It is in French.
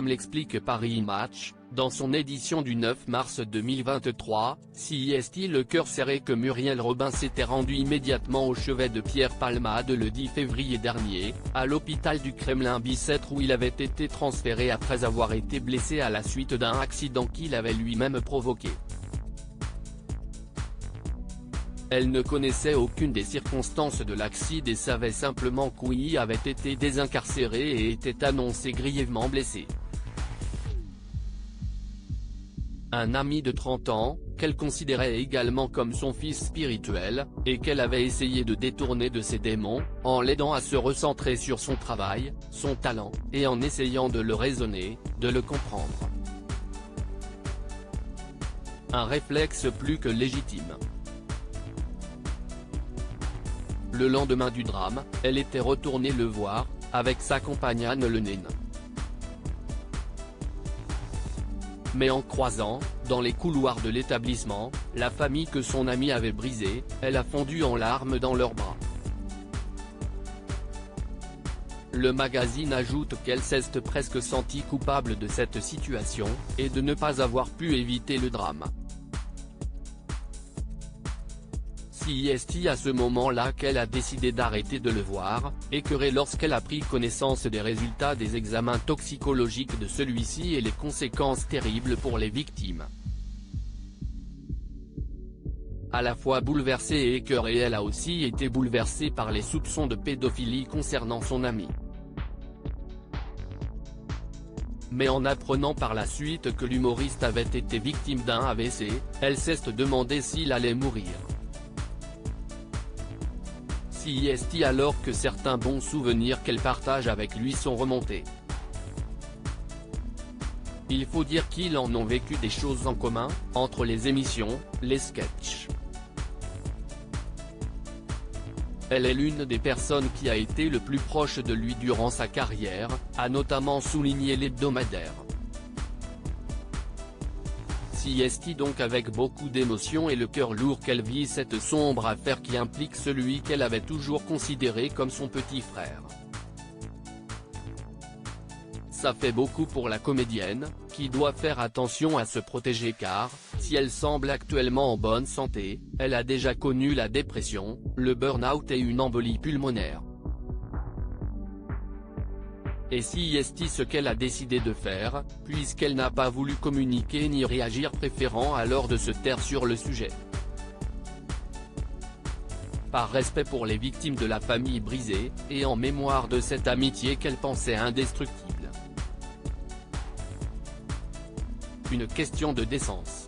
comme l'explique Paris Match, dans son édition du 9 mars 2023, CIST le cœur serré que Muriel Robin s'était rendue immédiatement au chevet de Pierre Palmade le 10 février dernier, à l'hôpital du Kremlin-Bicêtre où il avait été transféré après avoir été blessé à la suite d'un accident qu'il avait lui-même provoqué. Elle ne connaissait aucune des circonstances de l'accident et savait simplement qu'Ouï avait été désincarcéré et était annoncé grièvement blessé. Un ami de 30 ans, qu'elle considérait également comme son fils spirituel, et qu'elle avait essayé de détourner de ses démons, en l'aidant à se recentrer sur son travail, son talent, et en essayant de le raisonner, de le comprendre. Un réflexe plus que légitime. Le lendemain du drame, elle était retournée le voir, avec sa compagne Anne Lenine. Mais en croisant, dans les couloirs de l'établissement, la famille que son ami avait brisée, elle a fondu en larmes dans leurs bras. Le magazine ajoute qu'elle s'est presque sentie coupable de cette situation, et de ne pas avoir pu éviter le drame. CIST à ce moment-là qu'elle a décidé d'arrêter de le voir, écœurée lorsqu'elle a pris connaissance des résultats des examens toxicologiques de celui-ci et les conséquences terribles pour les victimes. À la fois bouleversée et écœurée, elle a aussi été bouleversée par les soupçons de pédophilie concernant son ami. Mais en apprenant par la suite que l'humoriste avait été victime d'un AVC, elle s'est demandé s'il allait mourir. CIST alors que certains bons souvenirs qu'elle partage avec lui sont remontés. Il faut dire qu'ils en ont vécu des choses en commun, entre les émissions, les sketchs. Elle est l'une des personnes qui a été le plus proche de lui durant sa carrière, a notamment souligné l'hebdomadaire. CIST donc avec beaucoup d'émotion et le cœur lourd qu'elle vit cette sombre affaire qui implique celui qu'elle avait toujours considéré comme son petit frère. Ça fait beaucoup pour la comédienne, qui doit faire attention à se protéger car, si elle semble actuellement en bonne santé, elle a déjà connu la dépression, le burn-out et une embolie pulmonaire. Et CIST ce qu'elle a décidé de faire, puisqu'elle n'a pas voulu communiquer ni réagir préférant alors de se taire sur le sujet. Par respect pour les victimes de la famille brisée, et en mémoire de cette amitié qu'elle pensait indestructible. Une question de décence.